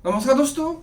नमस्कार दोस्तों,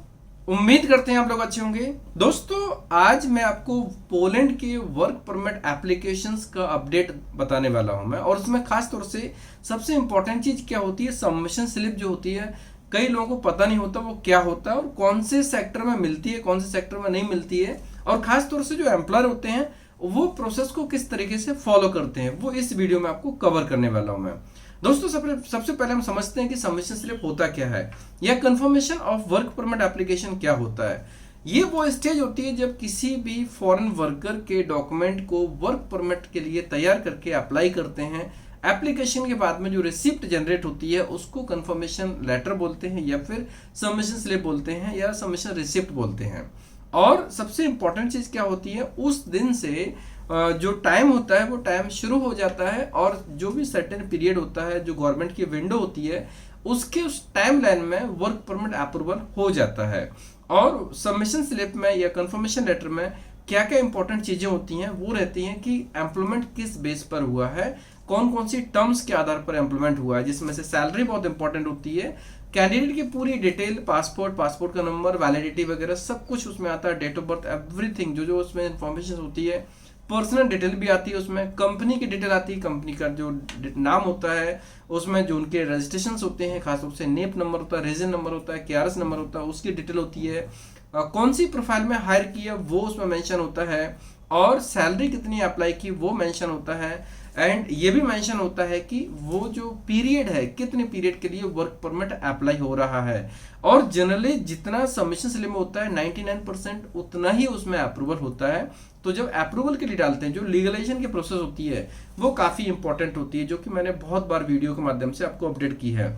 उम्मीद करते हैं आप लोग अच्छे होंगे। दोस्तों, आज मैं आपको पोलैंड के वर्क परमिट एप्लीकेशंस का अपडेट बताने वाला हूं मैं, और उसमें खास तौर से सबसे इंपॉर्टेंट चीज क्या होती है, सबमिशन स्लिप जो होती है। कई लोगों को पता नहीं होता वो क्या होता है और कौन से सेक्टर में मिलती है, कौन से सेक्टर में नहीं मिलती है, और खास तौर से जो एम्प्लॉयर होते हैं वो प्रोसेस को किस तरीके से फॉलो करते हैं, वो इस वीडियो में आपको कवर करने वाला हूं मैं। दोस्तों, सबसे पहले हम समझते हैं कि सबमिशन स्लिप होता क्या है या confirmation of work permit application क्या होता है। ये वो स्टेज होती है जब किसी भी फॉरेन वर्कर के डॉक्यूमेंट को वर्क परमिट के लिए तैयार करके अप्लाई करते हैं। एप्लीकेशन के बाद में जो रिसिप्ट जनरेट होती है उसको कंफर्मेशन लेटर बोलते हैं या फिर सबमिशन स्लिप बोलते हैं या सबमिशन रिसिप्ट बोलते हैं। और सबसे इंपॉर्टेंट चीज क्या होती है, उस दिन से जो टाइम होता है वो टाइम शुरू हो जाता है, और जो भी सर्टेन पीरियड होता है, जो गवर्नमेंट की विंडो होती है, उसके उस टाइम लाइन में वर्क परमिट अप्रूवल हो जाता है। और सबमिशन स्लिप में या कंफर्मेशन लेटर में क्या क्या इंपॉर्टेंट चीजें होती हैं वो रहती हैं कि एम्प्लॉयमेंट किस बेस पर हुआ है, कौन कौन सी टर्म्स के आधार पर एम्प्लॉयमेंट हुआ है, जिसमें से सैलरी बहुत इंपॉर्टेंट होती है, कैंडिडेट की पूरी डिटेल, पासपोर्ट का नंबर, वैलिडिटी वगैरह सब कुछ उसमें आता है, डेट ऑफ बर्थ, एवरीथिंग जो जो उसमें इंफॉर्मेशन होती है, पर्सनल डिटेल भी आती है उसमें, कंपनी की डिटेल आती है, कंपनी का जो नाम होता है, उसमें जो उनके रजिस्ट्रेशन होते हैं, खासतौर से नेप नंबर होता है, रीजन नंबर होता है, केआरएस नंबर होता है, उसकी डिटेल होती है, कौन सी प्रोफाइल में हायर की है वो उसमें मेंशन होता है, और सैलरी कितनी अप्लाई की वो मेंशन होता है, एंड ये भी मेंशन होता है कि वो जो पीरियड है कितने पीरियड के लिए वर्क परमिट अप्लाई हो रहा है। और जनरली जितना सबमिशन स्लिप में होता है 99% उतना ही उसमें अप्रूवल होता है। तो जब अप्रूवल के लिए डालते हैं, जो लीगलाइजेशन की प्रोसेस होती है वो काफी इंपॉर्टेंट होती है, जो कि मैंने बहुत बार वीडियो के माध्यम से आपको अपडेट की है।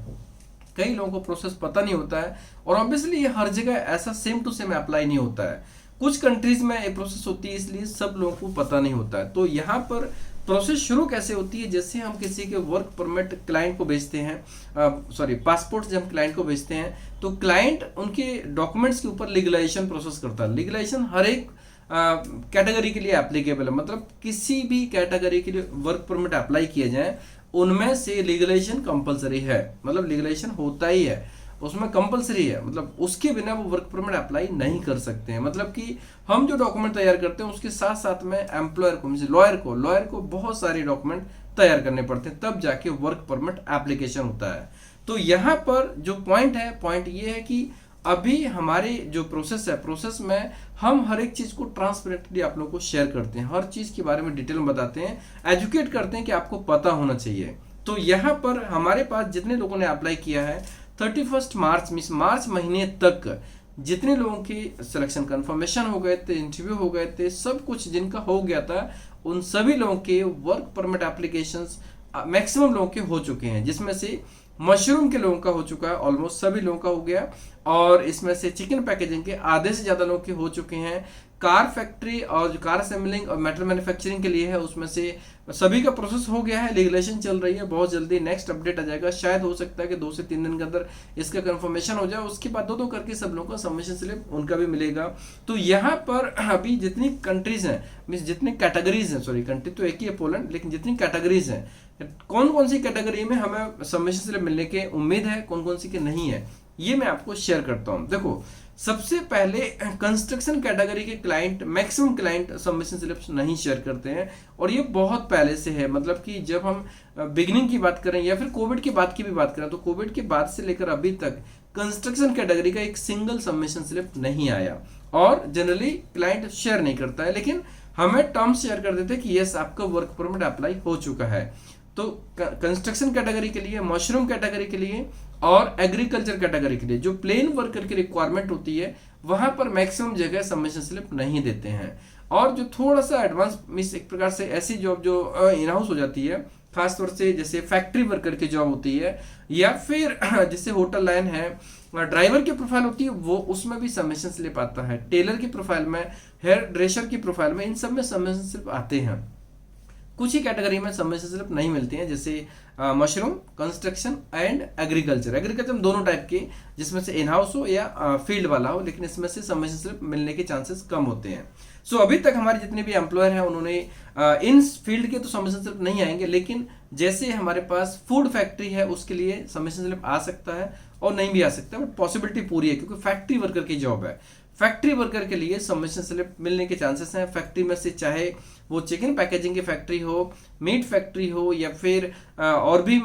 कई लोगों को प्रोसेस पता नहीं होता है, और ऑब्वियसली ये हर जगह ऐसा सेम टू सेम अप्लाई नहीं होता है। कुछ कंट्रीज में ये प्रोसेस होती है, इसलिए सब लोगों को पता नहीं होता है। तो यहाँ पर प्रोसेस शुरू कैसे होती है, जैसे हम किसी के वर्क परमिट क्लाइंट को भेजते हैं, पासपोर्ट जब हम क्लाइंट को भेजते हैं तो क्लाइंट उनके डॉक्यूमेंट्स के ऊपर लीगलाइजेशन प्रोसेस करता है। लीगलाइजेशन हर एक कैटेगरी के लिए एप्लीकेबल है, मतलब किसी भी कैटेगरी के लिए वर्क परमिट अप्लाई किए जाए उनमें से लीगलाइजेशन कंपलसरी है, मतलब लीगलाइजेशन होता ही है, उसमें कंपलसरी है, मतलब उसके बिना वो वर्क परमिट अप्लाई नहीं कर सकते हैं। मतलब कि हम जो डॉक्यूमेंट तैयार करते हैं उसके साथ साथ में एम्प्लॉयर को, लॉयर को बहुत सारे डॉक्यूमेंट तैयार करने पड़ते हैं, तब जाके वर्क परमिट एप्लीकेशन होता है। तो यहाँ पर जो पॉइंट ये है कि अभी हमारी जो प्रोसेस है, प्रोसेस में हम हर एक चीज को ट्रांसपेरेंटली आप लोगों को शेयर करते हैं, हर चीज के बारे में डिटेल में बताते हैं, एजुकेट करते हैं कि आपको पता होना चाहिए। तो यहाँ पर हमारे पास जितने लोगों ने अप्लाई किया है 31 मार्च मीन मार्च महीने तक जितने लोगों की सिलेक्शन कंफर्मेशन हो गए थे, इंटरव्यू हो गए थे, सब कुछ जिनका हो गया था, उन सभी लोगों के वर्क परमिट एप्लीकेशंस मैक्सिमम लोगों के हो चुके हैं, जिसमें से मशरूम के लोगों का हो चुका है, ऑलमोस्ट सभी लोगों का हो गया, और इसमें से चिकन पैकेजिंग के आधे से ज्यादा लोगों के हो चुके हैं। कार फैक्ट्री और जो कार असेंबलिंग और मेटल मैन्युफैक्चरिंग के लिए है उसमें से सभी का प्रोसेस हो गया है, लीगलेशन चल रही है, बहुत जल्दी नेक्स्ट अपडेट आ जाएगा, शायद हो सकता है कि 2 से 3 दिन के अंदर इसका कंफर्मेशन हो जाए, उसके बाद दो करके सब लोगों का सबमिशन स्लिप उनका भी मिलेगा। तो यहाँ पर अभी जितनी कंट्रीज हैं, मीन जितनी कैटेगरीज हैं, सॉरी कंट्री तो एक ही है पोलैंड, लेकिन जितनी कैटेगरीज हैं, कौन कौन सी कैटेगरी में हमें सबमिशन स्लिप मिलने की उम्मीद है, कौन कौन सी के नहीं है, ये मैं आपको शेयर करता हूं। देखो, सबसे पहले कंस्ट्रक्शन कैटेगरी के client, maximum client submission slips नहीं शेयर करते हैं, और ये बहुत पहले से है। मतलब कि जब हम बिगिनिंग की बात करें या फिर कोविड की बात करें, तो कोविड के बाद से लेकर अभी तक कंस्ट्रक्शन कैटेगरी का एक सिंगल सबमिशन स्लिप नहीं आया, और जनरली क्लाइंट शेयर नहीं करता है, लेकिन हमें टर्म्स शेयर कर देते हैं कि यस आपका वर्क परमिट अप्लाई हो चुका है। तो कंस्ट्रक्शन कैटेगरी के लिए, मशरूम कैटेगरी के लिए और एग्रीकल्चर कैटेगरी के लिए जो प्लेन वर्कर की रिक्वायरमेंट होती है वहां पर मैक्सिमम जगह सबमिशन स्लिप नहीं देते हैं। और जो थोड़ा सा एडवांस मीन्स एक प्रकार से ऐसी जॉब जो इन हाउस हो जाती है, खासतौर से जैसे फैक्ट्री वर्कर की जॉब होती है, या फिर जैसे होटल लाइन है, ड्राइवर की प्रोफाइल होती है, वो उसमें भी सबमिशन स्लिप आता है, टेलर की प्रोफाइल में, हेयर ड्रेसर की प्रोफाइल में, इन सब में सबमिशन स्लिप आते हैं। कुछ ही कैटेगरी में सबमिशन स्लिप नहीं मिलती हैं, जैसे मशरूम, कंस्ट्रक्शन एंड एग्रीकल्चर में दोनों टाइप के, जिसमें से इन हाउस हो या फील्ड वाला हो, लेकिन इसमें से सबमिशन स्लिप मिलने के चांसेस कम होते हैं। सो अभी तक हमारे जितने भी एम्प्लॉयर हैं उन्होंने इन फील्ड के तो सबमिशन स्लिप नहीं आएंगे, लेकिन जैसे हमारे पास फूड फैक्ट्री है उसके लिए सबमिशन स्लिप आ सकता है और नहीं भी आ सकता है, बट पॉसिबिलिटी पूरी है क्योंकि फैक्ट्री वर्कर की जॉब है। फैक्ट्री वर्कर के लिए सबमिशन स्लिप मिलने के चांसेस हैं। फैक्ट्री में से चाहे वो चिकन पैकेजिंग की फैक्ट्री हो, मीट फैक्ट्री हो, या फिर और भी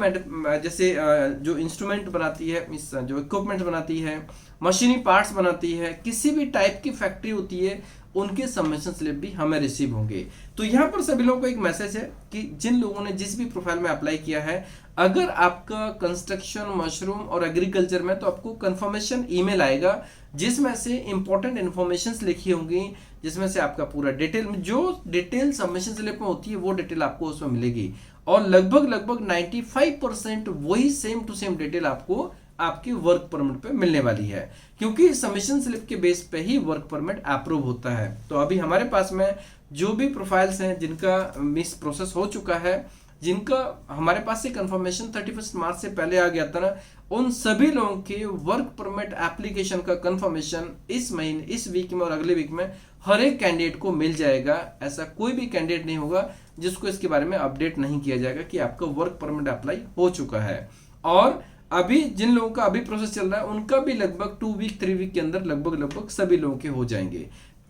जैसे जो इंस्ट्रूमेंट बनाती है, जो इक्विपमेंट बनाती है, मशीनी पार्ट्स बनाती है, किसी भी टाइप की फैक्ट्री होती है, उनके सबमिशन स्लिप भी हमें रिसीव होंगे। तो यहाँ पर सभी लोगों को एक मैसेज है कि जिन लोगों ने जिस भी प्रोफाइल में अप्लाई किया है, अगर आपका कंस्ट्रक्शन, मशरूम और एग्रीकल्चर में, तो आपको कंफर्मेशन ईमेल आएगा जिसमें से इंपॉर्टेंट इन्फॉर्मेशंस लिखी होंगी, जिसमें से आपका पूरा डिटेल, जो डिटेल सबमिशन स्लिप में होती है वो डिटेल आपको उसमें मिलेगी। और लगभग 95% वही सेम टू सेम डिटेल आपको आपके वर्क परमिट पे मिलने वाली है, क्योंकि सबमिशन स्लिप के बेस पे ही वर्क परमिट अप्रूव होता है। तो अभी हमारे पास में जो भी प्रोफाइल्स हैं जिनका मिस प्रोसेस हो चुका है, जिनका हमारे पास से कंफर्मेशन 31 मार्च से पहले आ गया था ना, उन सभी लोगों के वर्क परमिट एप्लीकेशन का कंफर्मेशन इस महीने, इस वीक में और अगले वीक में हर एक कैंडिडेट को मिल जाएगा। ऐसा कोई भी कैंडिडेट नहीं होगा जिसको इसके बारे में अपडेट नहीं किया जाएगा कि आपका वर्क परमिट अप्लाई हो चुका है। और अभी जिन लोगों का अभी प्रोसेस चल रहा है उनका भी लगभग 2 वीक 3 वीक के अंदर लगभग सभी लोगों के हो जाएंगे।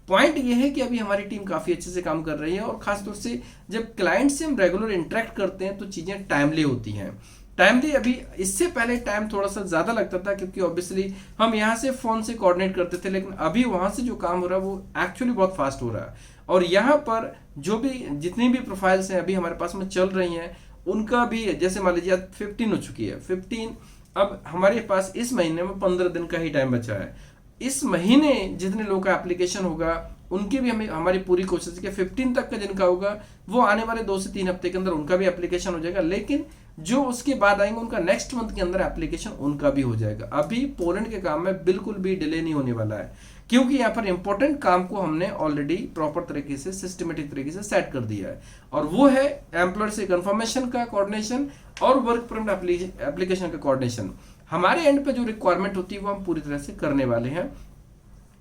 पॉइंट ये है कि अभी हमारी टीम काफी अच्छे से काम कर रही है, और खासतौर से जब क्लाइंट से हम रेगुलर इंटरेक्ट करते हैं तो चीजें टाइमली होती हैं। टाइमली, अभी इससे पहले टाइम थोड़ा सा ज्यादा लगता था क्योंकि ऑब्वियसली हम यहाँ से फोन से कोऑर्डिनेट करते थे, लेकिन अभी वहां से जो काम हो रहा है वो एक्चुअली बहुत फास्ट हो रहा है। और यहाँ पर जो भी जितनी भी प्रोफाइल्स हैं अभी हमारे पास में चल रही हैं, उनका भी जैसे मान लीजिए 15 हो चुकी है, 15, अब हमारे पास इस महीने में 15 दिन का ही टाइम बचा है। इस महीने जितने लोगों का एप्लीकेशन होगा उनकी भी हमारी पूरी कोशिश है कि 15 तक का जिनका होगा वो आने वाले 2 से 3 हफ्ते के अंदर उनका भी एप्लीकेशन हो जाएगा, लेकिन जो उसके बाद आएंगे उनका नेक्स्ट मंथ के अंदर एप्लीकेशन उनका भी हो जाएगा। अभी पोलैंड के काम में बिल्कुल भी डिले नहीं होने वाला है, क्योंकि यहाँ पर इंपॉर्टेंट काम को हमने ऑलरेडी प्रॉपर तरीके से, सिस्टमेटिक तरीके से सेट कर दिया है, और वो है एम्प्लॉयर से कंफर्मेशन का कोऑर्डिनेशन और वर्क परमिट एप्लीकेशन का कोऑर्डिनेशन। हमारे एंड पे जो रिक्वायरमेंट होती है वो हम पूरी तरह से करने वाले हैं।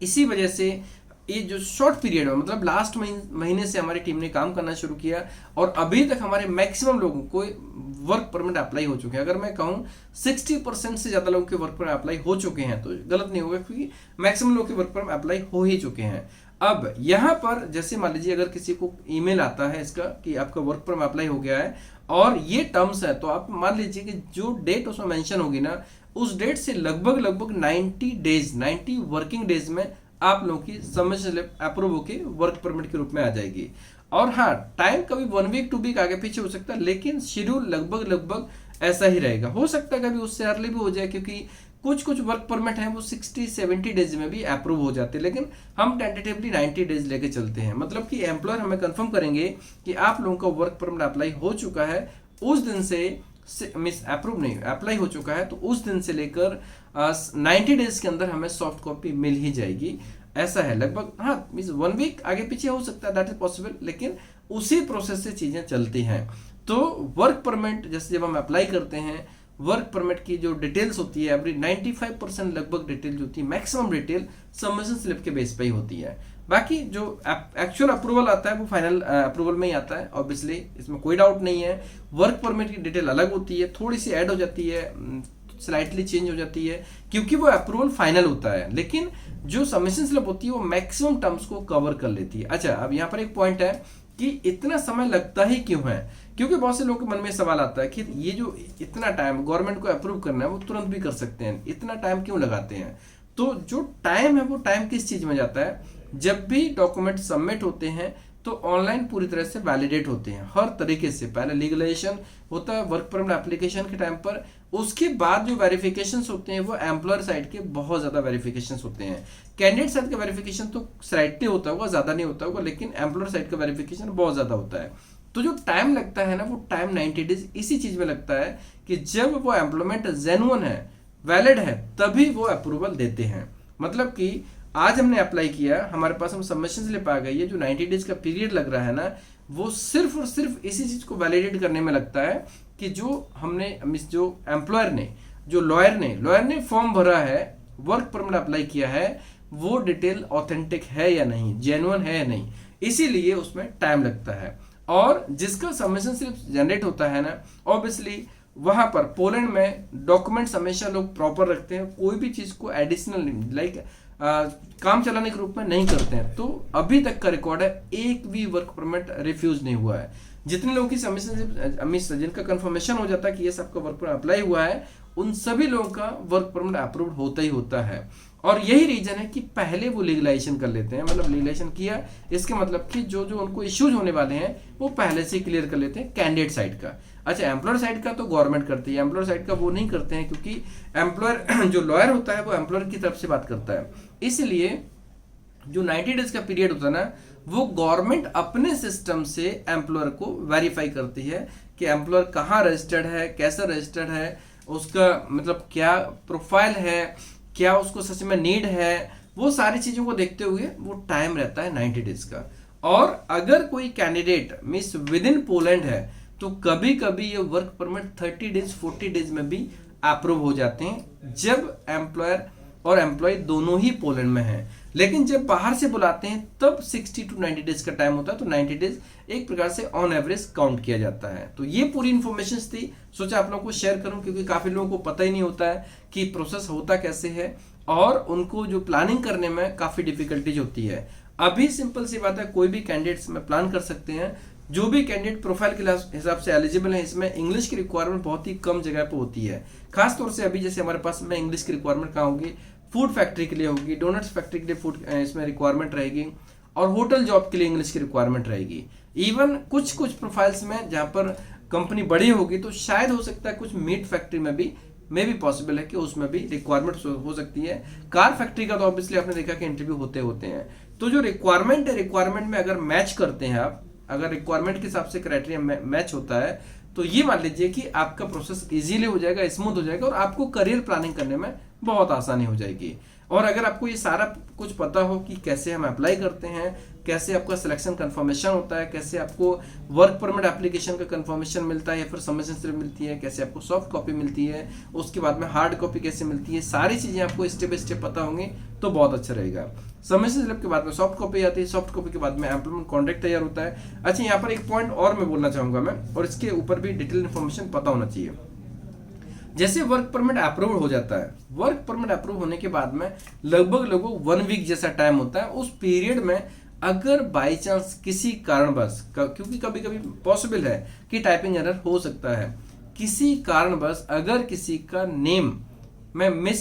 इसी वजह से ये जो शॉर्ट पीरियड है, मतलब लास्ट महीने से हमारी टीम ने काम करना शुरू किया, और अभी तक हमारे मैक्सिमम लोगों को वर्क परमिट अप्लाई हो चुके हैं। अगर मैं कहूँ 60% से ज्यादा लोगों के वर्क परमिट अप्लाई हो चुके हैं तो गलत नहीं होगा, क्योंकि मैक्सिमम लोगों के वर्क परमिट अप्लाई हो ही चुके हैं। अब यहाँ पर जैसे मान लीजिए अगर किसी को ईमेल आता है इसका कि आपका वर्क परमिट अप्लाई हो गया है और ये टर्म्स है, तो आप मान लीजिए कि जो डेट उसमें मेंशन होगी ना, उस डेट से लगभग 90 वर्किंग डेज में आप लोगों की सबमिशन स्लिप अप्रूव होकर वर्क परमिट के रूप में आ जाएगी। और हाँ, टाइम कभी 1 वीक 2 वीक आगे पीछे हो सकता है, लेकिन शेड्यूल लगभग ऐसा ही रहेगा। हो सकता है कभी उससे अर्ली भी हो जाए, क्योंकि कुछ वर्क परमिट है वो 60-70 डेज में भी अप्रूव हो जाते हैं, लेकिन हम टेंटेटिवली 90 डेज लेके चलते हैं। मतलब कि एम्प्लॉयर हमें कंफर्म करेंगे कि आप लोगों का वर्क परमिट अप्लाई हो चुका है, उस दिन से मिस अप्रूव नहीं, अप्लाई हो चुका है, तो उस दिन से लेकर 90 डेज के अंदर हमें सॉफ्ट कॉपी मिल ही जाएगी। ऐसा है लगभग, हाँ मीन्स 1 वीक आगे पीछे हो सकता है, दैट इज पॉसिबल, लेकिन उसी प्रोसेस से चीजें चलती हैं। तो वर्क परमिट जैसे जब हम अप्लाई करते हैं, वर्क परमिट की जो डिटेल्स होती है, एवरी 95% लगभग डिटेल जो होती है, मैक्सिमम डिटेल सबमिशन स्लिप के बेस पे ही होती है। बाकी जो एक्चुअल अप्रूवल आता है वो फाइनल अप्रूवल में ही आता है, ऑब्वियसली इसमें कोई डाउट नहीं है। वर्क परमिट की डिटेल अलग होती है, थोड़ी सी ऐड हो जाती है, स्लाइटली चेंज हो जाती है, क्योंकि वो अप्रूवल फाइनल होता है, लेकिन जो सबमिशन स्लिप होती है वो मैक्सिमम टर्म्स को कवर कर लेती है। अच्छा, अब यहाँ पर एक पॉइंट है कि इतना समय लगता ही क्यों है, क्योंकि बहुत से लोगों के मन में सवाल आता है कि ये जो इतना टाइम गवर्नमेंट को अप्रूव करना है वो तुरंत भी कर सकते हैं, इतना टाइम क्यों लगाते हैं। तो जो टाइम है वो टाइम किस चीज में जाता है, जब भी डॉक्यूमेंट सबमिट होते हैं तो ऑनलाइन पूरी तरह से वैलिडेट होते हैं हर तरीके से। पहले लीगलाइजेशन होता है वर्क परमिट एप्लीकेशन के टाइम पर, उसके बाद जो वेरिफिकेशंस होते हैं वो एम्प्लॉयर साइड के बहुत ज्यादा वेरिफिकेशंस होते हैं। कैंडिडेट साइड का वेरिफिकेशन तो स्लाइटली होता होगा, ज्यादा नहीं होता होगा, लेकिन एम्प्लॉयर साइड का वेरिफिकेशन बहुत ज्यादा होता है। तो जो टाइम लगता है ना, वो टाइम 90 डेज इसी चीज में लगता है कि जब वो एम्प्लॉयमेंट जेन्युइन है, वैलिड है, तभी वो अप्रूवल देते हैं। मतलब कि आज हमने अप्लाई किया, हमारे पास हम सबमिशन स्लिप आ गई है, जो 90 डेज का पीरियड लग रहा है ना, वो सिर्फ और सिर्फ इसी चीज को वैलिडेट करने में लगता है कि जो हमने जो एम्प्लॉयर ने, जो लॉयर ने फॉर्म भरा है, वर्क परमिट अप्लाई किया है, वो डिटेल ऑथेंटिक है या नहीं, जेन्युइन है या नहीं, इसीलिए उसमें टाइम लगता है। और जिसका सबमिशन स्लिप जनरेट होता है ना, ऑब्वियसली वहां पर पोलैंड में डॉक्यूमेंट्स हमेशा लोग प्रॉपर रखते हैं, कोई भी चीज को एडिशनल लाइक काम चलाने के रूप में नहीं करते हैं। तो अभी तक का रिकॉर्ड है, एक भी वर्क परमिट रिफ्यूज नहीं हुआ है। जितने लोगों की सबमिशन जिनका कंफर्मेशन हो जाता है कि ये सबका वर्क परमिट अप्लाई हुआ है, उन सभी लोगों का वर्क परमिट अप्रूव होता ही होता है। और यही रीजन है कि पहले वो लीगलाइजेशन कर लेते हैं, मतलब लीगलाइजेशन किया इसके मतलब कि जो जो उनको इश्यूज होने वाले हैं वो पहले से क्लियर कर लेते हैं कैंडिडेट साइड का। अच्छा, एम्प्लॉयर साइड का तो गवर्नमेंट करती है, एम्प्लॉयर साइड का वो नहीं करते हैं, क्योंकि एम्प्लॉयर जो लॉयर होता है वो एम्प्लॉयर की तरफ से बात करता है। इसलिए जो 90 डेज का पीरियड होता है ना, वो गवर्नमेंट अपने सिस्टम से एम्प्लॉयर को वेरीफाई करती है कि एम्प्लॉयर कहाँ रजिस्टर्ड है, कैसे रजिस्टर्ड है, उसका मतलब क्या प्रोफाइल है, क्या उसको सच में नीड है, वो सारी चीजों को देखते हुए वो टाइम रहता है 90 डेज का। और अगर कोई candidate means with in Poland है तो कभी कभी ये वर्क परमिट 30 डेज 40 डेज में भी अप्रूव हो जाते हैं, जब एम्प्लॉयर और एम्प्लॉय दोनों ही पोलैंड में हैं। लेकिन जब बाहर से बुलाते हैं तब 60 टू 90 डेज का टाइम होता है, तो 90 डेज एक प्रकार से ऑन एवरेज काउंट किया जाता है। तो ये पूरी इन्फॉर्मेशन थी, सोचा आप लोगों को शेयर करूं, क्योंकि काफी लोगों को पता ही नहीं होता है कि प्रोसेस होता कैसे है, और उनको जो प्लानिंग करने में काफी डिफिकल्टीज होती है। अभी सिंपल सी बात है, कोई भी कैंडिडेट्स में प्लान कर सकते हैं। जो भी कैंडिडेट प्रोफाइल के हिसाब से एलिजिबल है, इसमें इंग्लिश की रिक्वायरमेंट बहुत ही कम जगह पे होती है। खासतौर से अभी जैसे हमारे पास में इंग्लिश की रिक्वायरमेंट कहाँ होगी, फूड फैक्ट्री के लिए होगी, डोनट्स फैक्ट्री के लिए फूड इसमें रिक्वायरमेंट रहेगी, और होटल जॉब के लिए इंग्लिश की रिक्वायरमेंट रहेगी। इवन कुछ कुछ प्रोफाइल्स में जहाँ पर कंपनी बड़ी होगी तो शायद हो सकता है कुछ मीट फैक्ट्री में भी पॉसिबल है कि उसमें भी रिक्वायरमेंट हो सकती है। कार फैक्ट्री का तो ऑब्वियसली आपने देखा कि इंटरव्यू होते हैं। तो जो रिक्वायरमेंट है, रिक्वायरमेंट में अगर मैच करते हैं आप, अगर रिक्वायरमेंट के हिसाब से क्राइटेरिया मैच होता है, तो ये मान लीजिए कि आपका प्रोसेस इजीली हो जाएगा, स्मूथ हो जाएगा, और आपको करियर प्लानिंग करने में बहुत आसानी हो जाएगी। और अगर आपको ये सारा कुछ पता हो कि कैसे हम अप्लाई करते हैं, कैसे आपका सिलेक्शन कंफर्मेशन होता है, कैसे आपको वर्क परमिट एप्लीकेशन का कंफर्मेशन मिलता है या फिर सबमिशन स्लिप मिलती है, कैसे आपको सॉफ्ट कॉपी मिलती है, उसके बाद में हार्ड कॉपी कैसे मिलती है, सारी चीजें आपको स्टेप बाय स्टेप पता होंगी तो बहुत अच्छा रहेगा। सबमिशन स्लिप के बाद में सॉफ्ट कॉपी आती है, सॉफ्ट कॉपी के बाद में एम्प्लॉयमेंट कॉन्ट्रैक्ट तैयार होता है। अच्छा, यहाँ पर एक पॉइंट और मैं बोलना चाहूंगा मैं, और इसके ऊपर भी डिटेल इन्फॉर्मेशन पता होना चाहिए। जैसे वर्क परमिट अप्रूव हो जाता है, वर्क परमिट अप्रूव होने के बाद में लगभग 1 वीक जैसा टाइम होता है। उस पीरियड में अगर बाई चांस किसी कारणवश, क्योंकि कभी कभी पॉसिबल है कि टाइपिंग एरर हो सकता है, किसी कारणवश अगर किसी का नेम में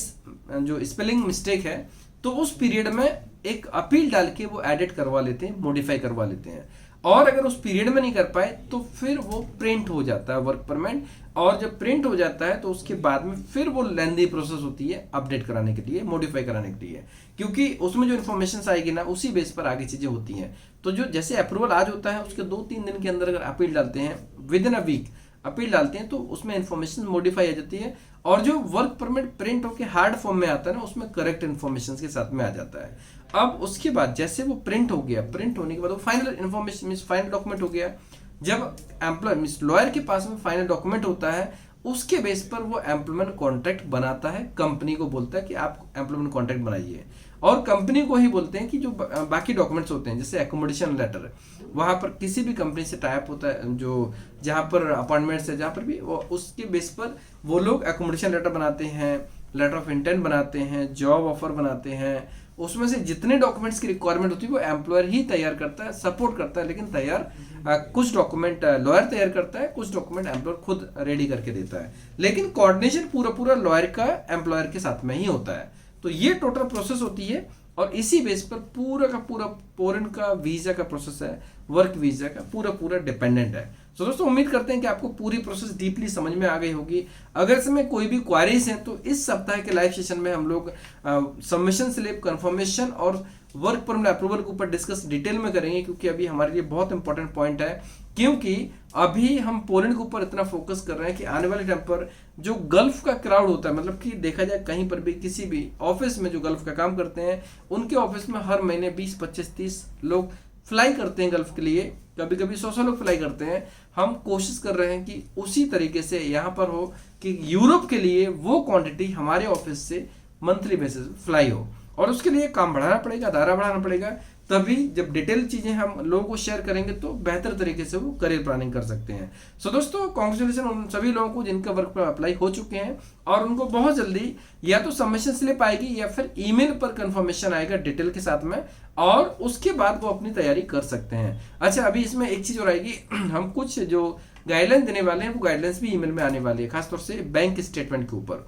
जो स्पेलिंग मिस्टेक है, तो उस पीरियड में एक अपील डाल के वो एडिट करवा लेते हैं, मॉडिफाई करवा लेते हैं। और अगर उस पीरियड में नहीं कर पाए तो फिर वो प्रिंट हो जाता है वर्क परमिट, और जब प्रिंट हो जाता है तो उसके बाद में फिर वो लेंदी प्रोसेस होती है अपडेट कराने के लिए, मॉडिफाई कराने के लिए, क्योंकि उसमें जो इन्फॉर्मेशन आएगी ना उसी बेस पर आगे चीजें होती हैं। तो जो जैसे अप्रूवल आज होता है उसके 2-3 दिन के अंदर अगर अपील डालते हैं, within a week appeal डालते हैं, तो उसमें इन्फॉर्मेशन मॉडिफाई आ जाती है, और जो वर्क परमिट प्रिंट होकर हार्ड फॉर्म में आता है ना, उसमें करेक्ट इन्फॉर्मेशन के साथ में आ जाता है। अब उसके बाद जैसे वो प्रिंट हो गया, प्रिंट होने के बाद वो final information means final document हो गया। जब एम्प्लॉय मींस लॉयर के पास में फाइनल डॉक्यूमेंट होता है, उसके बेस पर वो एम्प्लॉयमेंट कॉन्ट्रैक्ट बनाता है, कंपनी को बोलता है कि आप एम्प्लॉयमेंट कॉन्ट्रैक्ट बनाइए, और कंपनी को ही बोलते हैं कि जो बाकी डॉक्यूमेंट्स होते हैं जैसे एकोमोडेशन लेटर, वहां पर किसी भी कंपनी से टाइप होता है, जो जहां पर अपॉइंटमेंट्स है, जहां पर भी वो उसके बेस पर वो लोग एकोमोडेशन लेटर बनाते हैं, लेटर ऑफ इंटेंट बनाते हैं, जॉब ऑफर बनाते हैं। उसमें से जितने डॉक्यूमेंट्स की रिक्वायरमेंट होती है वो एम्प्लॉयर ही तैयार करता है, सपोर्ट करता है, लेकिन तैयार कुछ डॉक्यूमेंट लॉयर तैयार करता है, कुछ डॉक्यूमेंट एम्प्लॉयर खुद रेडी करके देता है, लेकिन कोऑर्डिनेशन पूरा लॉयर का एम्प्लॉयर के साथ में ही होता है। तो ये टोटल प्रोसेस होती है, और इसी बेस पर पूरा का पूरा पोलैंड का वीजा का प्रोसेस है, वर्क वीजा का पूरा डिपेंडेंट है। तो दोस्तों उम्मीद करते हैं कि आपको पूरी प्रोसेस डीपली समझ में आ गई होगी। अगर इसमें कोई भी क्वारीज हैं तो इस सप्ताह के लाइव सेशन में हम लोग सबमिशन स्लिप, कंफर्मेशन और वर्क परमिट अप्रूवल के ऊपर डिस्कस डिटेल में करेंगे, क्योंकि अभी हमारे लिए बहुत इंपॉर्टेंट पॉइंट है, क्योंकि अभी हम पोलैंड के ऊपर इतना फोकस कर रहे हैं कि आने वाले टाइम पर जो गल्फ का क्राउड होता है, मतलब कि देखा जाए कहीं पर भी किसी भी ऑफिस में जो गल्फ का काम करते हैं, उनके ऑफिस में हर महीने 20, 25, 30 लोग फ्लाई करते हैं गल्फ के लिए, कभी कभी 100 लोग फ्लाई करते हैं। हम कोशिश कर रहे हैं कि उसी तरीके से यहाँ पर हो कि यूरोप के लिए वो क्वांटिटी हमारे ऑफिस से मंथली बेसिस फ्लाई हो। और उसके लिए काम बढ़ाना पड़ेगा, दायरा बढ़ाना पड़ेगा, तभी जब डिटेल चीजें हम लोगों को शेयर करेंगे तो बेहतर तरीके से वो करियर प्लानिंग कर सकते हैं। सो दोस्तों, कॉन्ग्रेचुलेसन उन सभी लोगों को जिनका वर्क पर अप्लाई हो चुके हैं और उनको बहुत जल्दी या तो सबमिशन स्लिप आएगी या फिर ईमेल पर कंफर्मेशन आएगा डिटेल के साथ में, और उसके बाद वो अपनी तैयारी कर सकते हैं। अच्छा, अभी इसमें एक चीज और आएगी, हम कुछ जो गाइडलाइन देने वाले हैं वो गाइडलाइंस भी ईमेल में आने वाली है, खासतौर से बैंक स्टेटमेंट के ऊपर।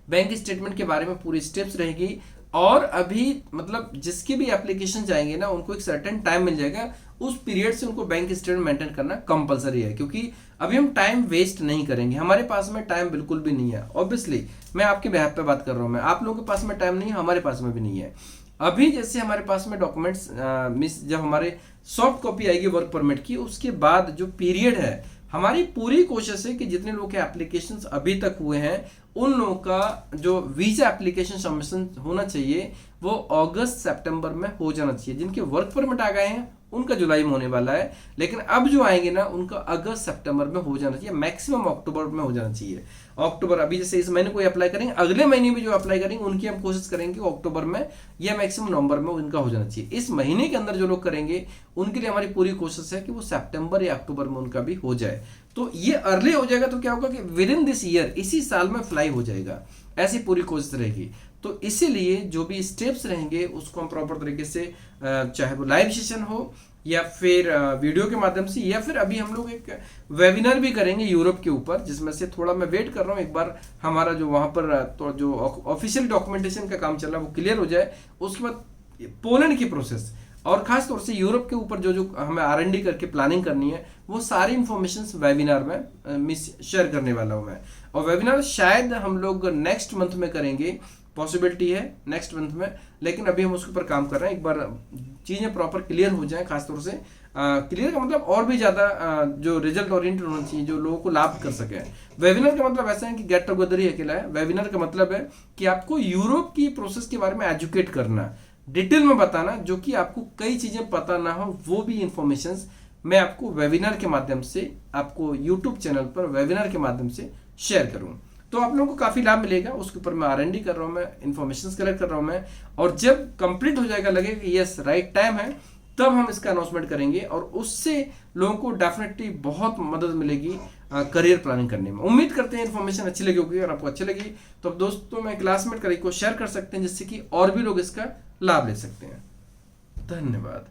बैंक स्टेटमेंट के बारे में पूरी स्टेप्स रहेगी, और अभी मतलब जिसके भी एप्लीकेशन जाएंगे ना उनको एक सर्टेन टाइम मिल जाएगा, उस पीरियड से उनको बैंक स्टेटमेंट मेंटेन करना कंपलसरी है, क्योंकि अभी हम टाइम वेस्ट नहीं करेंगे, हमारे पास में टाइम बिल्कुल भी नहीं है। ऑब्वियसली मैं आपके बिहाफ पे बात कर रहा हूँ, मैं आप लोगों के पास में टाइम नहीं है, हमारे पास में भी नहीं है। अभी जैसे हमारे पास में डॉक्यूमेंट्स जब हमारे सॉफ्ट कॉपी आएगी वर्क परमिट की, उसके बाद जो पीरियड है, हमारी पूरी कोशिश है कि जितने लोग के एप्लीकेशंस अभी तक हुए हैं उन लोगों का जो वीजा एप्लीकेशन सबमिशन होना चाहिए वो अगस्त सितंबर में हो जाना चाहिए। जिनके वर्क परमिट आ गए हैं उनका जुलाई में होने वाला है, लेकिन अब जो आएंगे ना उनका अगस्त सितंबर में हो जाना चाहिए, मैक्सिमम अक्टूबर में हो जाना चाहिए। अक्टूबर, अभी जैसे इस महीने कोई अप्लाई करेंगे, अगले महीने भी जो अप्लाई करेंगे उनकी हम कोशिश करेंगे अक्टूबर में या मैक्सिमम नवंबर में उनका हो जाना चाहिए। इस महीने के अंदर जो लोग करेंगे उनके लिए हमारी पूरी कोशिश है कि वो सितंबर या अक्टूबर में उनका भी हो जाए। तो ये अर्ली हो जाएगा तो क्या होगा कि विद इन दिस ईयर, इसी साल में फ्लाई हो जाएगा, ऐसी पूरी कोशिश रहेगी। तो इसीलिए जो भी स्टेप्स रहेंगे उसको हम प्रॉपर तरीके से, चाहे वो लाइव सेशन हो या फिर वीडियो के माध्यम से, या फिर अभी हम लोग एक वेबिनार भी करेंगे यूरोप के ऊपर, जिसमें से थोड़ा मैं वेट कर रहा हूँ एक बार हमारा जो वहाँ पर तो जो ऑफिशियल डॉक्यूमेंटेशन का काम चल रहा है वो क्लियर हो जाए, उसके बाद पोलैंड की प्रोसेस और खास तौर से यूरोप के ऊपर जो जो हमें R&D करके प्लानिंग करनी है वो सारी इंफॉर्मेशन वेबिनार में शेयर करने वाला हूँ मैं। और वेबिनार शायद हम लोग नेक्स्ट मंथ में करेंगे, पॉसिबिलिटी है नेक्स्ट मंथ में, लेकिन अभी हम उसके ऊपर काम कर रहे हैं। एक बार चीज़ें प्रॉपर क्लियर हो जाएं, खासतौर से क्लियर का मतलब और भी ज़्यादा जो रिजल्ट ओरिएंटेड होना चाहिए, जो लोगों को लाभ कर सके। वेबिनार का मतलब ऐसा है कि गेट टुगेदर ही अकेला है। वेबिनार का मतलब है कि आपको यूरोप की प्रोसेस के बारे में एजुकेट करना, डिटेल में बताना, जो कि आपको कई चीज़ें पता ना हो वो भी इंफॉर्मेशन मैं आपको वेबिनार के माध्यम से, आपको यूट्यूब चैनल पर वेबिनार के माध्यम से शेयर करूँ। तो आप लोगों को काफ़ी लाभ मिलेगा, उसके ऊपर मैं R&D कर रहा हूँ, मैं इन्फॉर्मेशन कलेक्ट कर रहा हूँ मैं, और जब कंप्लीट हो जाएगा, लगेगा कि यस राइट टाइम है, तब हम इसका अनाउंसमेंट करेंगे और उससे लोगों को डेफिनेटली बहुत मदद मिलेगी करियर प्लानिंग करने में। उम्मीद करते हैं इन्फॉर्मेशन अच्छी लगी होगी। अगर आपको अच्छी लगी तो दोस्तों में क्लासमेट करीब को शेयर कर सकते हैं, जिससे कि और भी लोग इसका लाभ ले सकते हैं। धन्यवाद।